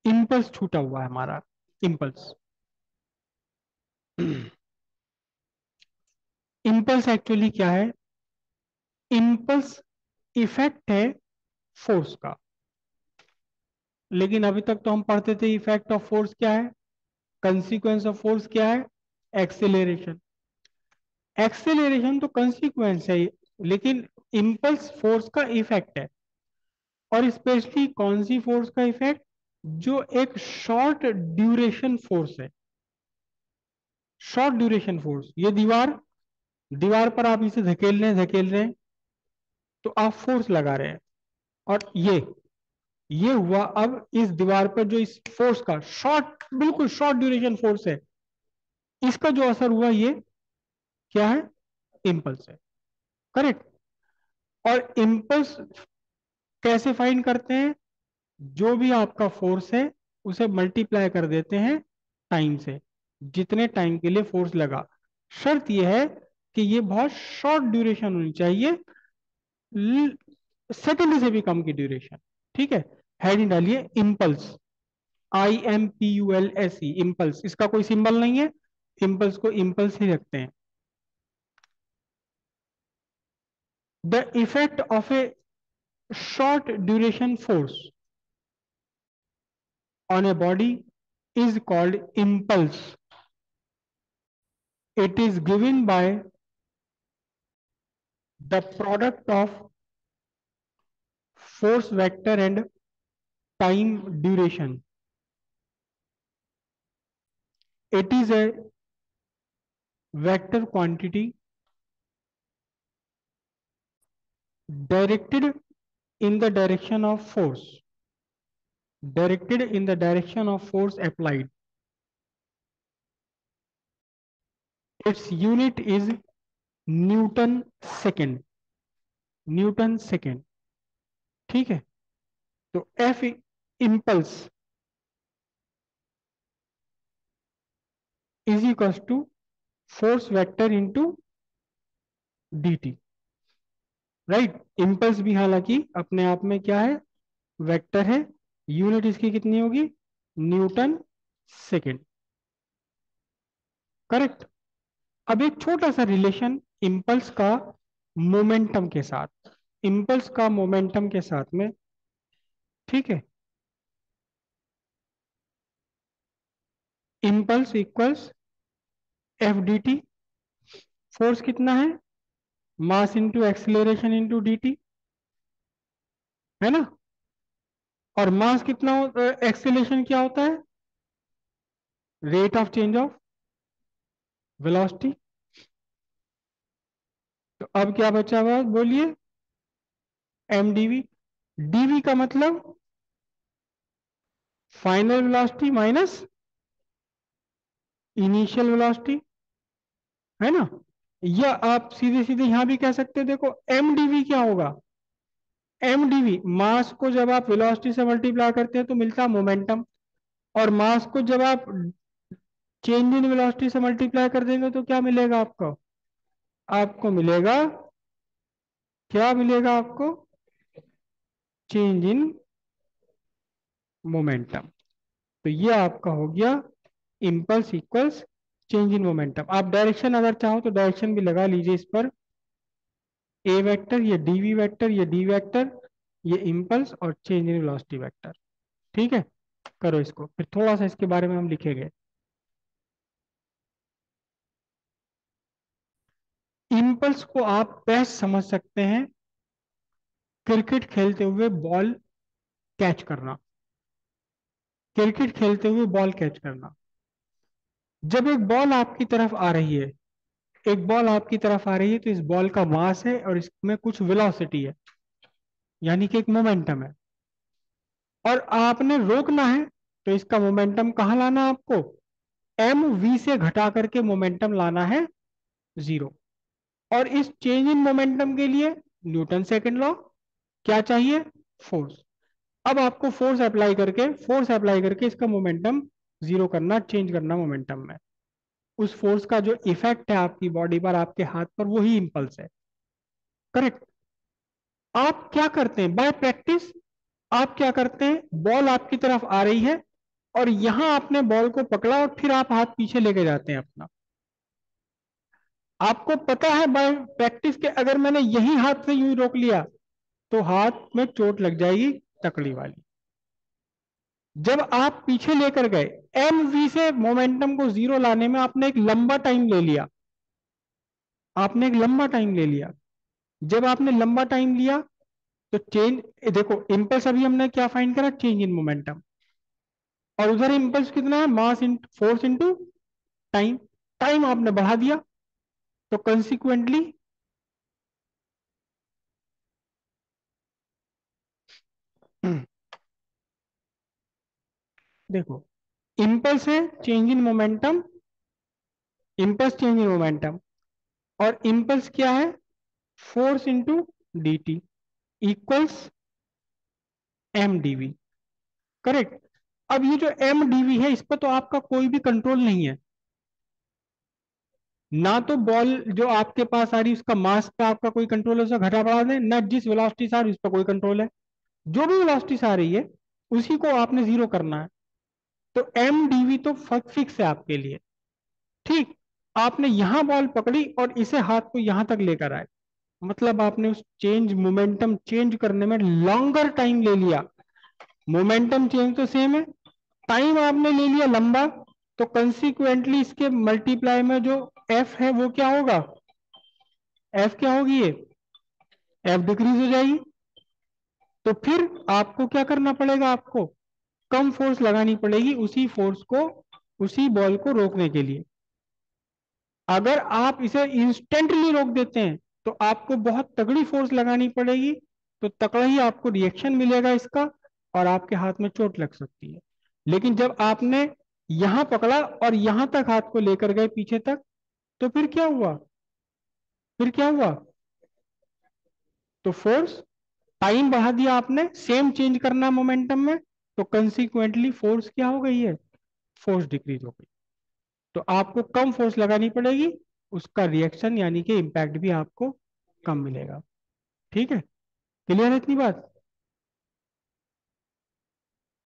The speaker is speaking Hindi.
इम्पल्स छूटा हुआ है हमारा, इम्पल्स। इम्पल्स एक्चुअली क्या है? इम्पल्स इफेक्ट है फोर्स का। लेकिन अभी तक तो हम पढ़ते थे इफेक्ट ऑफ फोर्स क्या है, कंसीक्वेंस ऑफ फोर्स क्या है, एक्सेलरेशन। एक्सेलरेशन तो कंसीक्वेंस है, लेकिन इम्पल्स फोर्स का इफेक्ट है। और स्पेशली कौन सी फोर्स का इफेक्ट? जो एक शॉर्ट ड्यूरेशन फोर्स है। शॉर्ट ड्यूरेशन फोर्स, ये दीवार, दीवार पर आप इसे धकेल रहे हैं, तो आप फोर्स लगा रहे हैं। और ये हुआ। अब इस दीवार पर जो इस फोर्स का शॉर्ट, बिल्कुल शॉर्ट ड्यूरेशन फोर्स है, इसका जो असर हुआ, ये क्या है? इम्पल्स है। करेक्ट। और इम्पल्स कैसे फाइंड करते हैं? जो भी आपका फोर्स है उसे मल्टीप्लाई कर देते हैं टाइम से, जितने टाइम के लिए फोर्स लगा। शर्त यह है कि ये बहुत शॉर्ट ड्यूरेशन होनी चाहिए, सेकेंड से भी कम की ड्यूरेशन। ठीक है। हेडिंग डालिए इम्पल्स, IMPULSE, इम्पल्स। इसका कोई सिंबल नहीं है, इम्पल्स को इम्पल्स ही रखते हैं। The effect of A short duration force on a body is called impulse. It is given by the product of force vector and time duration. It is a vector quantity directed in the direction of force, directed in the direction of force applied. Its unit is Newton second. Newton second. ठीक है। तो F impulse is equal to force vector into dt। Right. Impulse भी हालांकि अपने आप में क्या है? वेक्टर है। यूनिट इसकी कितनी होगी? Newton second. करेक्ट। अब एक छोटा सा रिलेशन इम्पल्स का मोमेंटम के साथ, इम्पल्स का मोमेंटम के साथ में। ठीक है। Impulse equals F D T. Force कितना है? Mass into acceleration into d T, है ना। और मास कितना एक्सिलेशन क्या होता है? Rate of change of velocity. तो अब क्या बचा हुआ बोलिए? MdV। dV का मतलब final velocity minus initial velocity, है ना। या आप सीधे सीधे यहां भी कह सकते हैं, देखो MdV क्या होगा? MdV, मास को जब आप वेलोसिटी से मल्टीप्लाई करते हैं तो मिलता है मोमेंटम, और मास को जब आप चेंज इन वेलोसिटी से मल्टीप्लाई कर देंगे तो क्या मिलेगा आपको? आपको मिलेगा, क्या मिलेगा आपको? Change in momentum. तो ये आपका हो गया impulse equals change in momentum. आप डायरेक्शन अगर चाहो तो डायरेक्शन भी लगा लीजिए इस पर, ए वेक्टर, ये डीवी वेक्टर, ये डी वेक्टर, ये इम्पल्स और चेंज इन वेलोसिटी वेक्टर। ठीक है। करो इसको, फिर थोड़ा सा इसके बारे में हम लिखेंगे। इम्पल्स को आप बेस्ट समझ सकते हैं क्रिकेट खेलते हुए बॉल कैच करना। क्रिकेट खेलते हुए बॉल कैच करना। जब एक बॉल आपकी तरफ आ रही है, एक बॉल आपकी तरफ आ रही है, तो इस बॉल का मास है और इसमें कुछ वेलोसिटी है, यानी कि एक मोमेंटम है। और आपने रोकना है, तो इसका मोमेंटम कहाँ लाना है आपको? MV से घटा करके मोमेंटम लाना है 0। और इस चेंज इन मोमेंटम के लिए न्यूटन सेकंड लॉ क्या चाहिए? फोर्स। अब आपको फोर्स अप्लाई करके इसका मोमेंटम 0 करना, चेंज करना मोमेंटम में। उस फोर्स का जो इफेक्ट है आपकी बॉडी पर, आपके हाथ पर, वही इंपल्स है। करेक्ट। आप क्या करते हैं बाय प्रैक्टिस? आप क्या करते हैं? बॉल आपकी तरफ आ रही है, और यहां आपने बॉल को पकड़ा और फिर आप हाथ पीछे लेके जाते हैं अपना। आपको पता है बाय प्रैक्टिस के, अगर मैंने यही हाथ से यूं रोक लिया तो हाथ में चोट लग जाएगी तकड़ी वाली। जब आप पीछे लेकर गए, एम वी से मोमेंटम को जीरो लाने में आपने एक लंबा टाइम ले लिया, आपने एक लंबा टाइम ले लिया। जब आपने लंबा टाइम लिया तो चेंज, देखो इम्पल्स अभी हमने क्या फाइंड करा, चेंज इन मोमेंटम, और उधर इम्पल्स कितना है, mass in force into time. Time आपने बढ़ा दिया, तो कंसिक्वेंटली देखो, इम्पल्स है change in momentum, impulse change in momentum, और इम्पल्स क्या है, force into d t equals m dv. Correct. अब ये जो एम डीवी है, इस पर तो आपका कोई भी कंट्रोल नहीं है। ना तो बॉल जो आपके पास आ रही है उसका मास पे आपका कोई कंट्रोल है, उसे घटा बढ़ा दें, ना जिस वेलोसिटी से आ रही है उस पर कोई कंट्रोल है। जो भी वेलोसिटी से आ रही है उसी को आपने जीरो करना है। तो एम डीवी तो फिक्स है आपके लिए। ठीक। आपने यहां बॉल पकड़ी और इसे हाथ को यहां तक लेकर आए, मतलब आपने उस चेंज मोमेंटम चेंज करने में लॉन्गर टाइम ले लिया। मोमेंटम चेंज तो सेम है, टाइम आपने ले लिया लंबा, तो कंसिक्वेंटली इसके मल्टीप्लाई में जो एफ है वो क्या होगा, एफ क्या होगी, ये एफ डिक्रीज हो जाएगी। तो फिर आपको क्या करना पड़ेगा, आपको कम फोर्स लगानी पड़ेगी उसी फोर्स को, उसी बॉल को रोकने के लिए। अगर आप इसे इंस्टेंटली रोक देते हैं तो आपको बहुत तगड़ी फोर्स लगानी पड़ेगी, तो तगड़ा ही आपको रिएक्शन मिलेगा इसका, और आपके हाथ में चोट लग सकती है। लेकिन जब आपने यहां पकड़ा और यहां तक हाथ को लेकर गए पीछे तक, तो फिर क्या हुआ, फिर क्या हुआ, तो फोर्स, टाइम बढ़ा दिया आपने, सेम चेंज करना है मोमेंटम में, तो कंसिक्वेंटली फोर्स क्या हो गई है, फोर्स डिक्रीज हो गई। तो आपको कम फोर्स लगानी पड़ेगी, उसका रिएक्शन यानी कि इम्पैक्ट भी आपको कम मिलेगा। ठीक है, क्लियर है इतनी बात।